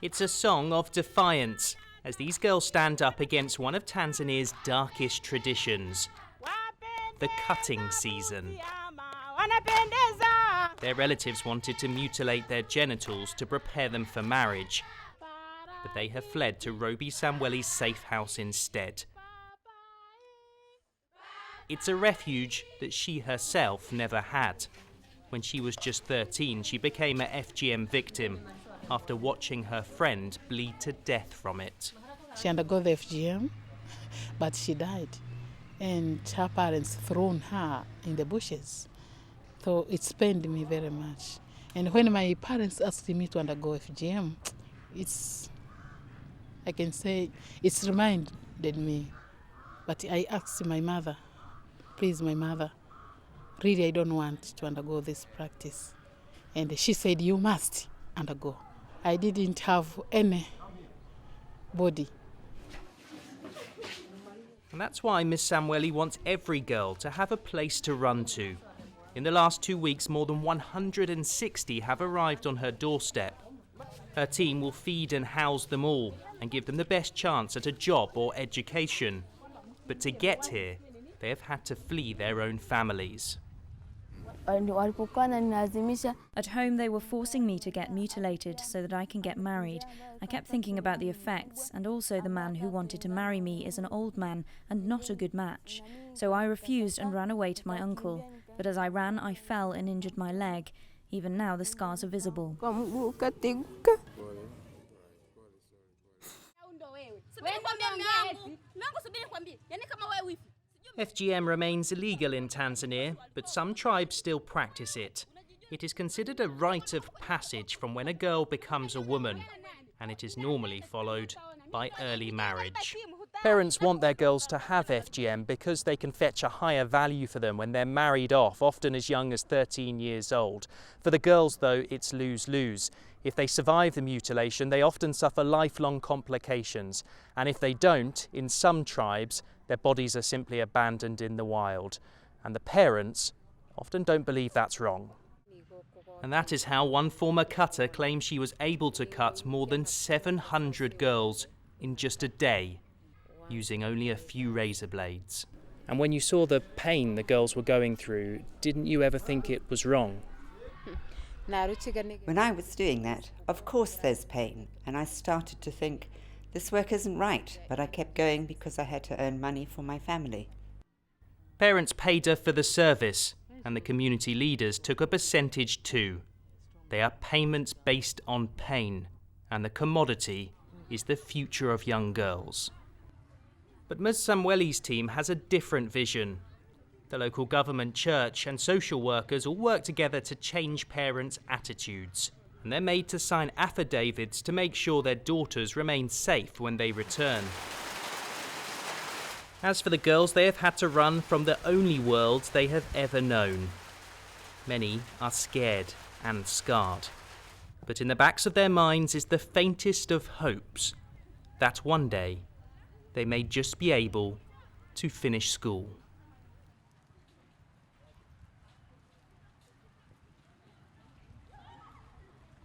It's a song of defiance, as these girls stand up against one of Tanzania's darkest traditions, the cutting season. Their relatives wanted to mutilate their genitals to prepare them for marriage, but they have fled to Robi Samweli's safe house instead. It's a refuge that she herself never had. When she was just 13, she became an FGM victim after watching her friend bleed to death from it. She undergo the FGM, but she died, and her parents thrown her in the bushes. So it pained me very much. And when my parents asked me to undergo FGM, I can say it's reminded me. But I asked my mother, please, my mother, really I don't want to undergo this practice. And she said, you must undergo. I didn't have any body. And that's why Ms. Samweli wants every girl to have a place to run to. In the last 2 weeks, more than 160 have arrived on her doorstep. Her team will feed and house them all and give them the best chance at a job or education. But to get here, they have had to flee their own families. At home, they were forcing me to get mutilated so that I can get married. I kept thinking about the effects, and also the man who wanted to marry me is an old man and not a good match. So I refused and ran away to my uncle. But as I ran, I fell and injured my leg. Even now, the scars are visible. FGM remains illegal in Tanzania, but some tribes still practice it. It is considered a rite of passage from when a girl becomes a woman, and it is normally followed by early marriage. Parents want their girls to have FGM because they can fetch a higher value for them when they're married off, often as young as 13 years old. For the girls, though, it's lose-lose. If they survive the mutilation, they often suffer lifelong complications. And if they don't, in some tribes, their bodies are simply abandoned in the wild. And the parents often don't believe that's wrong. And that is how one former cutter claims she was able to cut more than 700 girls in just a day, using only a few razor blades. And when you saw the pain the girls were going through, didn't you ever think it was wrong? When I was doing that, of course there's pain, and I started to think, this work isn't right, but I kept going because I had to earn money for my family. Parents paid her for the service, and the community leaders took a percentage too. They are payments based on pain, and the commodity is the future of young girls. But Ms. Samweli's team has a different vision. The local government, church and social workers all work together to change parents' attitudes. And they're made to sign affidavits to make sure their daughters remain safe when they return. As for the girls, they have had to run from the only world they have ever known. Many are scared and scarred. But in the backs of their minds is the faintest of hopes that one day they may just be able to finish school.